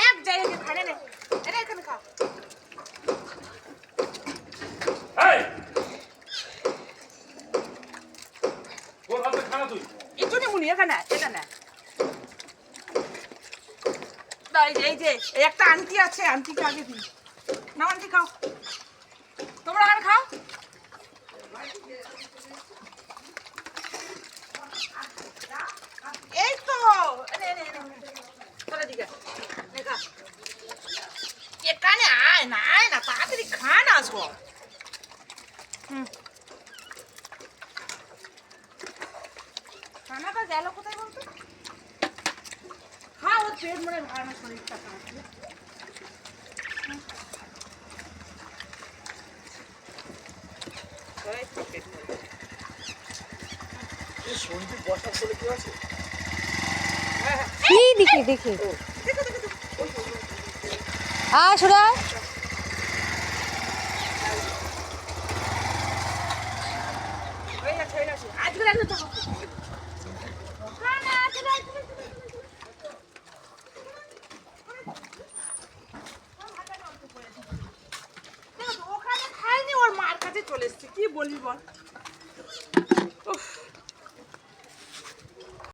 এক জায়গায় খাই নে এটা এখানে খা এটুনি মুনি এখানে এটা না এই যে একটা আন্টি আছে আন্টিকে আগে দিই না আন্টি খাও তোমরা আর খাও এই তো চলে দিকে এখানে আয় না তাড়াতাড়ি খা না সব খানাটা গেল কোথায় বলতো হ্যাঁ ওর পেট মনে ভালো না শরীরটা খারাপ দেখি সোনা ওখানে খাইনি ওর মার কাছে চলে এসছে কি বলবি বল